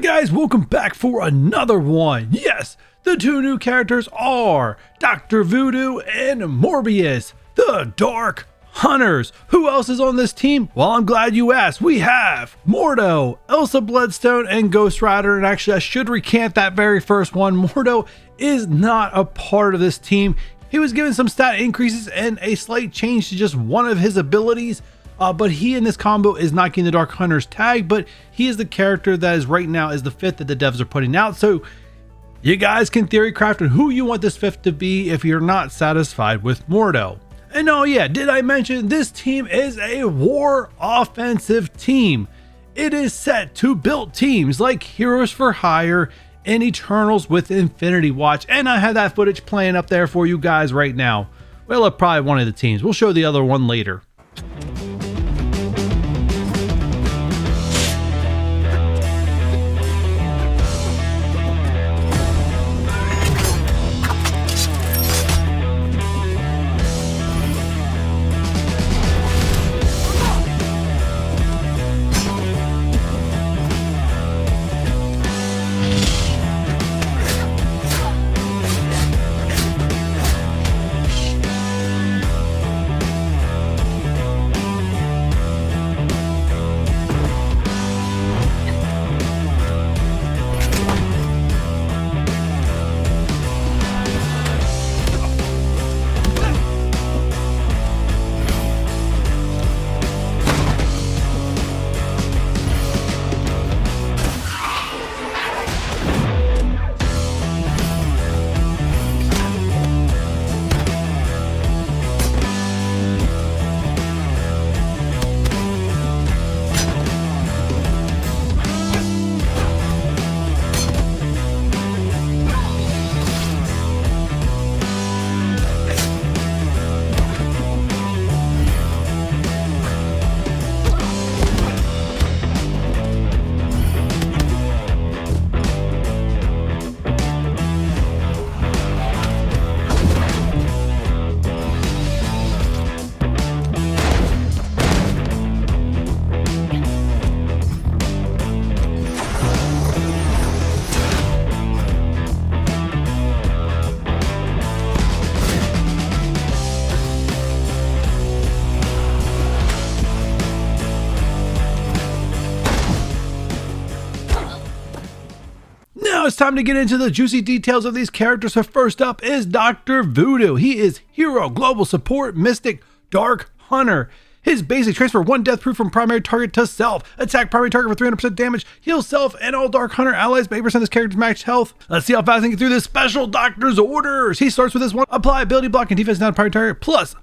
Alright guys, welcome back for another one. Yes, the two new characters are Dr. Voodoo and Morbius, the Dark Hunters. Who else is on this team? Well, I'm glad you asked. We have Mordo, Elsa Bloodstone, and Ghost Rider. And actually, I should recant that very first one. Mordo is not a part of this team. He was given some stat increases and a slight change to just one of his abilities. But he in this combo is not getting the Dark Hunters tag, but he is the character that is right now is the fifth that the devs are putting out. So you guys can theory craft on who you want this fifth to be if you're not satisfied with Mordo. And oh yeah, did I mention this team is a war offensive team? It is set to build teams like Heroes for Hire and Eternals with Infinity Watch. And I have that footage playing up there for you guys right now. Well, probably one of the teams. We'll show the other one later. Now it's time to get into the juicy details of these characters. So first up is Dr. Voodoo. He is Hero, Global Support, Mystic, Dark Hunter. His basic transfer 1 death proof from primary target to self. Attack primary target for 300% damage. Heal self and all Dark Hunter allies by 8% of this character's max health. Let's see how fast I can get through this special Doctor's Orders. He starts with this one. Apply ability block and defense down to primary target plus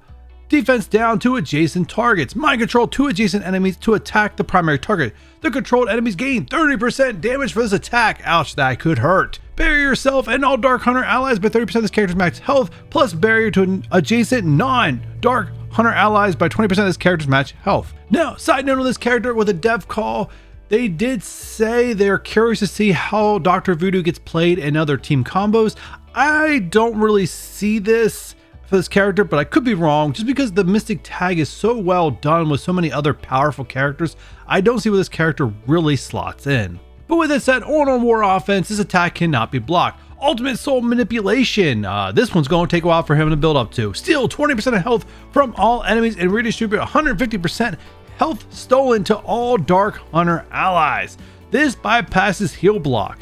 defense down to adjacent targets. Mind control 2 adjacent enemies to attack the primary target. The controlled enemies gain 30% damage for this attack. Ouch, that could hurt. Barrier yourself and all Dark Hunter allies by 30% of this character's max health, plus barrier to an adjacent non-Dark Hunter allies by 20% of this character's max health. Now, side note on this character with a dev call, they did say they're curious to see how Dr. Voodoo gets played in other team combos. I don't really see this for this character, but I could be wrong just because the Mystic tag is so well done with so many other powerful characters. I don't see where this character really slots in. But with that said, on war offense, this attack cannot be blocked. Ultimate Soul Manipulation. This one's going to take a while for him to build up to. Steal 20% of health from all enemies and redistribute 150% health stolen to all Dark Hunter allies. This bypasses heal block.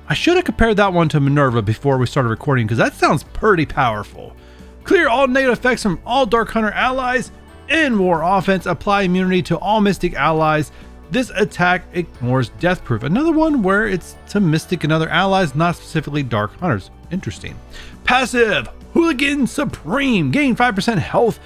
I should have compared that one to Minerva before we started recording because that sounds pretty powerful. Clear all negative effects from all Dark Hunter allies. In war offense, apply immunity to all Mystic allies. This attack ignores death proof. Another one where it's to Mystic and other allies, not specifically Dark Hunters. Interesting. Passive, Hooligan Supreme. Gain 5% health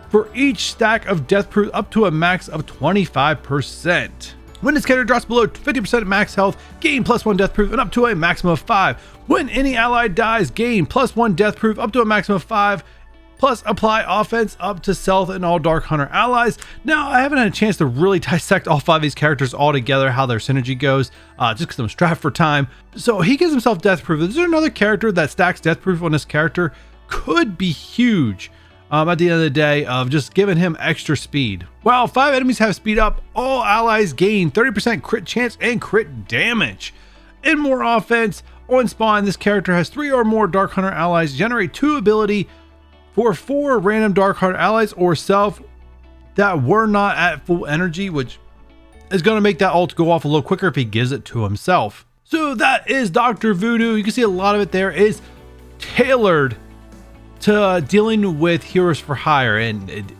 for each stack of death proof up to a max of 25%. When this character drops below 50% max health, gain +1 death proof and up to a maximum of 5. When any ally dies, gain +1 death proof up to a maximum of 5. Plus apply offense up to Stealth and all Dark Hunter allies. Now, I haven't had a chance to really dissect all 5 of these characters all together, how their synergy goes, just because I'm strapped for time. So he gives himself death proof. Is there another character that stacks death proof on this character? Could be huge at the end of the day of just giving him extra speed. While 5 enemies have speed up, all allies gain 30% crit chance and crit damage. In more offense, on spawn, this character has 3 or more Dark Hunter allies, generate 2 ability for 4 random Dark Hunter allies or self that were not at full energy, which is going to make that ult go off a little quicker if he gives it to himself. So that is Dr. Voodoo. You can see a lot of it there is tailored to dealing with heroes for hire. And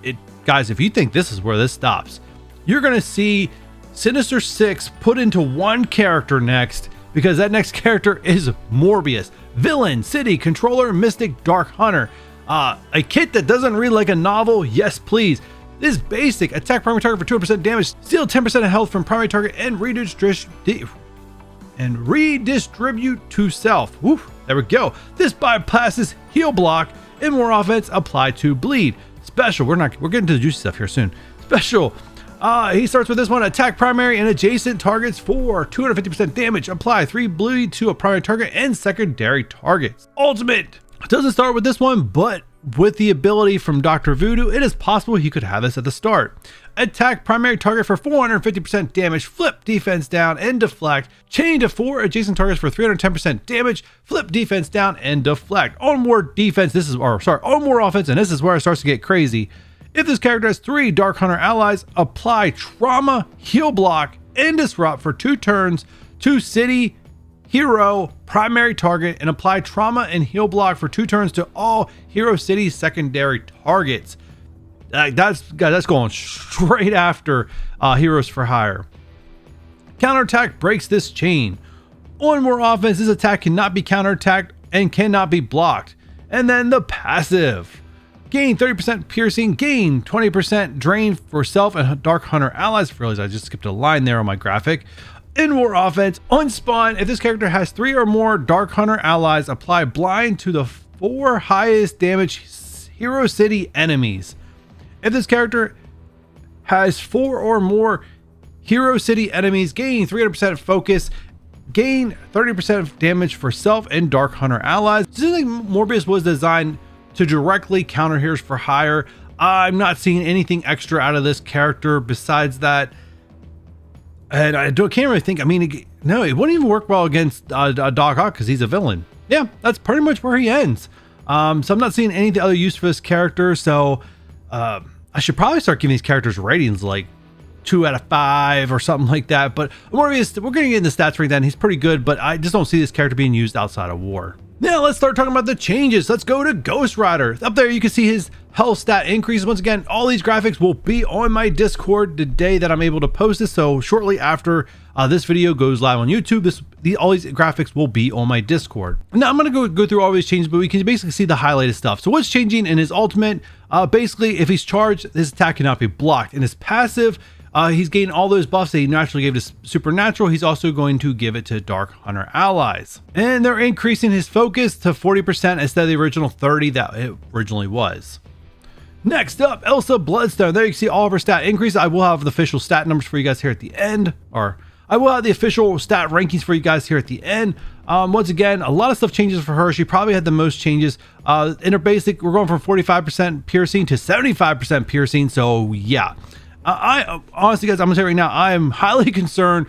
guys, if you think this is where this stops, you're going to see Sinister 6 put into one character next, because that next character is Morbius, villain, city, controller, mystic, dark hunter. A kit that doesn't read like a novel, yes please. This basic attack primary target for 2% damage, steal 10% of health from primary target, and redistribute to self. Woo, there we go. This bypasses heal block and more offense apply to bleed. Special, we're getting to the juicy stuff here soon. Special, he starts with this one: attack primary and adjacent targets for 250% damage. Apply 3 bleed to a primary target and secondary targets. Ultimate doesn't start with this one, but with the ability from Dr. Voodoo, it is possible he could have this at the start. Attack primary target for 450% damage, flip defense down and deflect, chain to 4 adjacent targets for 310% damage, flip defense down and deflect. On more defense, on more offense, and this is where it starts to get crazy. If this character has 3 Dark Hunter allies, apply trauma, heal block, and disrupt for 2 turns to city, hero, primary target, and apply trauma and heal block for 2 turns to all hero city secondary targets. That's going straight after heroes for hire. Counterattack breaks this chain. On more offense, this attack cannot be counterattacked and cannot be blocked. And then the passive. Gain 30% piercing, gain 20% drain for self and Dark Hunter allies. I realize I just skipped a line there on my graphic. In war offense, on spawn, if this character has 3 or more Dark Hunter allies, apply blind to the 4 highest damage hero city enemies. If this character has 4 or more hero city enemies, gain 300% focus, gain 30% damage for self and Dark Hunter allies. It seems like Morbius was designed to directly counter heroes for hire. I'm not seeing anything extra out of this character besides that. And I can't really think. I mean, it wouldn't even work well against Doc Ock because he's a villain. Yeah, that's pretty much where he ends. So I'm not seeing any other use for this character. So I should probably start giving these characters ratings like 2 out of 5 or something like that. But Morbius, we're going to get into stats right then. He's pretty good, but I just don't see this character being used outside of war. Now let's start talking about the changes. Let's go to Ghost Rider. Up there you can see his health stat increase. Once again, all these graphics will be on my Discord the day that I'm able to post this. So shortly after this video goes live on YouTube, all these graphics will be on my Discord. Now I'm going to go through all these changes, but we can basically see the highlighted stuff. So what's changing in his ultimate? Basically, if he's charged, his attack cannot be blocked. In his passive, he's gained all those buffs that he naturally gave to Supernatural. He's also going to give it to Dark Hunter allies. And they're increasing his focus to 40% instead of the original 30 that it originally was. Next up, Elsa Bloodstone. There you can see all of her stat increases. I will have the official stat numbers for you guys here at the end, or I will have the official stat rankings for you guys here at the end. Once again, a lot of stuff changes for her. She probably had the most changes. In her basic, we're going from 45% piercing to 75% piercing. So yeah. I honestly, guys, I'm gonna say right now, I am highly concerned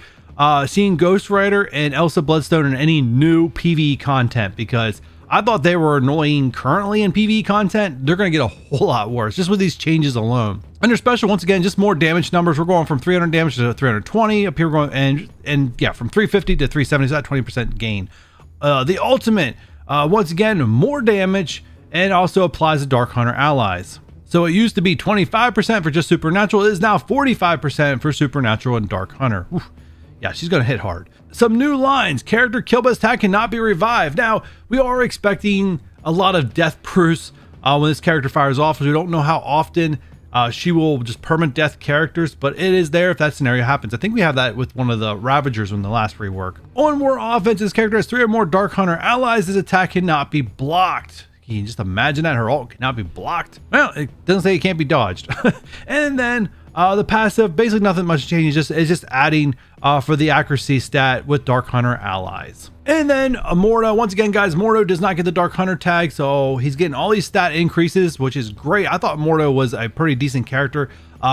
seeing Ghost Rider and Elsa Bloodstone in any new PvE content, because I thought they were annoying currently in PvE content. They're gonna get a whole lot worse just with these changes alone. Under special, once again, just more damage numbers. We're going from 300 damage to 320 up here, we're going and yeah, from 350 to 370, so that 20% gain. The ultimate, once again, more damage and also applies to Dark Hunter allies. So it used to be 25% for just Supernatural. It is now 45% for Supernatural and Dark Hunter. Oof. Yeah, she's going to hit hard. Some new lines. Character killed by attack cannot be revived. Now, we are expecting a lot of death proofs when this character fires off. We don't know how often she will just permanent death characters, but it is there if that scenario happens. I think we have that with one of the Ravagers in the last rework. On more offense, this character has 3 or more Dark Hunter allies. His attack cannot be blocked. Can you just imagine that her ult cannot be blocked? Well, it doesn't say it can't be dodged. And then the passive, basically nothing much changes. It's just adding for the accuracy stat with Dark Hunter allies. And then Mordo, once again, guys, Mordo does not get the Dark Hunter tag, so he's getting all these stat increases, which is great. I thought Mordo was a pretty decent character.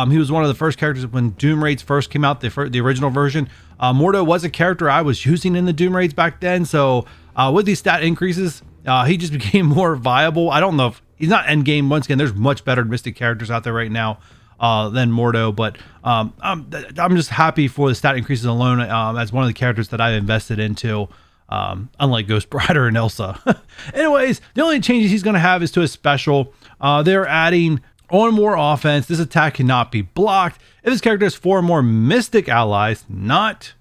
He was one of the first characters when Doom Raids first came out, the original version. Mordo was a character I was using in the Doom raids back then, so with these stat increases, he just became more viable. I don't know if he's not endgame. Once again, there's much better Mystic characters out there right now than Mordo, but I'm just happy for the stat increases alone as one of the characters that I've invested into, unlike Ghost Rider and Elsa. Anyways, the only changes he's going to have is to his special. They're adding on more offense. This attack cannot be blocked. If this character has 4 or more Mystic allies, not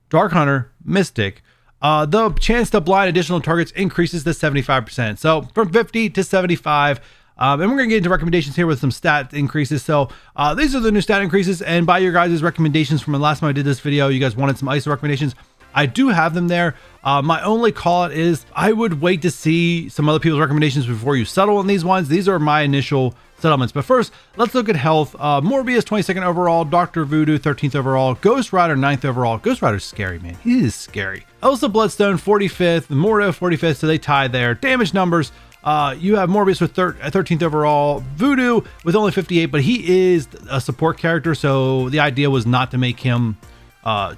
Dark Hunter, Mystic, the chance to blind additional targets increases to 75%. So from 50 to 75. And we're going to get into recommendations here with some stat increases. So these are the new stat increases. And by your guys' recommendations from the last time I did this video, you guys wanted some ISO recommendations. I do have them there. My only call out is I would wait to see some other people's recommendations before you settle on these ones. These are my initial settlements. But first, let's look at health. Morbius, 22nd overall. Dr. Voodoo, 13th overall. Ghost Rider, 9th overall. Ghost Rider's scary, man. He is scary. Elsa Bloodstone, 45th. Mordo, 45th. So they tie there. Damage numbers. You have Morbius with 13th overall. Voodoo with only 58, but he is a support character. So the idea was not to make him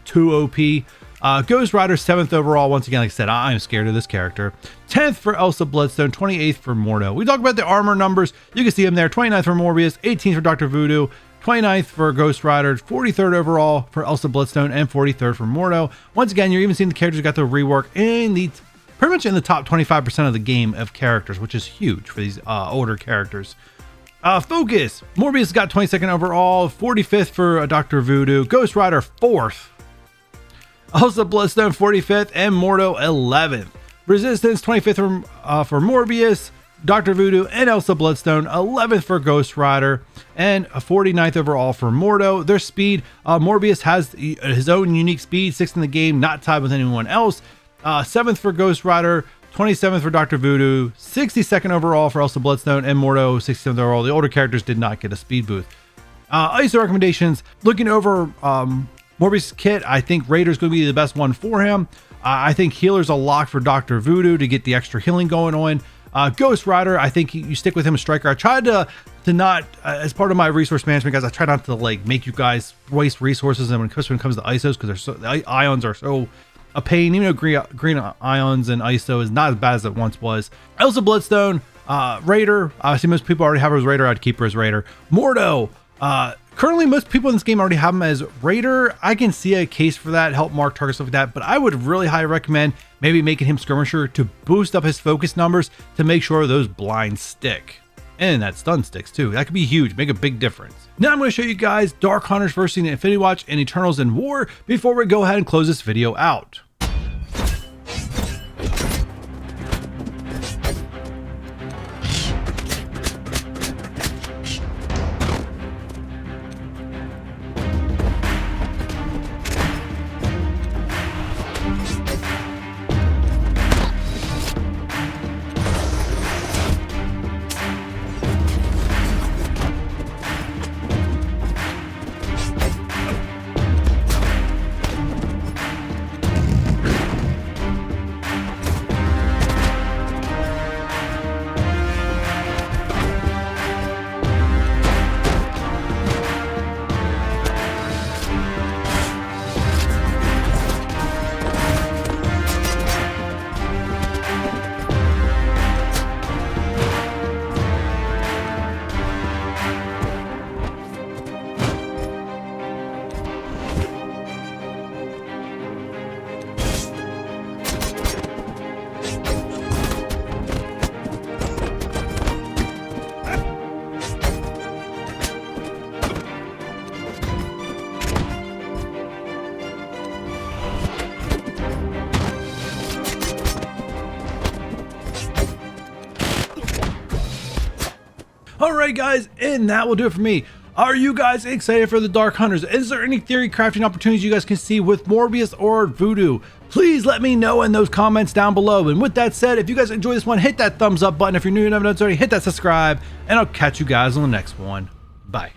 too OP. Ghost Rider, 7th overall. Once again, like I said, I'm scared of this character. 10th for Elsa Bloodstone, 28th for Mordo. We talked about the armor numbers. You can see them there. 29th for Morbius, 18th for Dr. Voodoo, 29th for Ghost Rider, 43rd overall for Elsa Bloodstone, and 43rd for Mordo. Once again, you're even seeing the characters who got the rework in the pretty much in the top 25% of the game of characters, which is huge for these older characters. Focus. Morbius got 22nd overall, 45th for Dr. Voodoo, Ghost Rider 4th. Elsa Bloodstone 45th and Mordo 11th. Resistance 25th for Morbius, Dr. Voodoo, and Elsa Bloodstone. 11th for Ghost Rider and 49th overall for Mordo. Their speed, Morbius has his own unique speed, 6th in the game, not tied with anyone else. 7th for Ghost Rider, 27th for Dr. Voodoo, 62nd overall for Elsa Bloodstone, and Mordo 67th overall. The older characters did not get a speed boost. ISO recommendations, looking over Morbius kit, I think Raider's going to be the best one for him. I think Healer's a lock for Dr. Voodoo to get the extra healing going on. Ghost Rider, I think you stick with him as Striker. I tried to not, as part of my resource management, guys, I try not to like make you guys waste resources, and especially when it comes to ISOs, because the ions are so a pain. Even though green ions and ISO is not as bad as it once was. Elsa Bloodstone, Raider, I see most people already have her as Raider. I'd keep her as Raider. Mordo, currently, most people in this game already have him as Raider. I can see a case for that, help mark targets, stuff like that, but I would really highly recommend maybe making him Skirmisher to boost up his focus numbers to make sure those blinds stick. And that stun sticks too. That could be huge, make a big difference. Now I'm going to show you guys Dark Hunters versus Infinity Watch and Eternals in War before we go ahead and close this video out. Alright guys, and that will do it for me. Are you guys excited for the Dark Hunters? Is there any theory crafting opportunities you guys can see with Morbius or Voodoo? Please let me know in those comments down below. And with that said, if you guys enjoyed this one, hit that thumbs up button. If you're new and haven't done so already, hit that subscribe. And I'll catch you guys on the next one. Bye.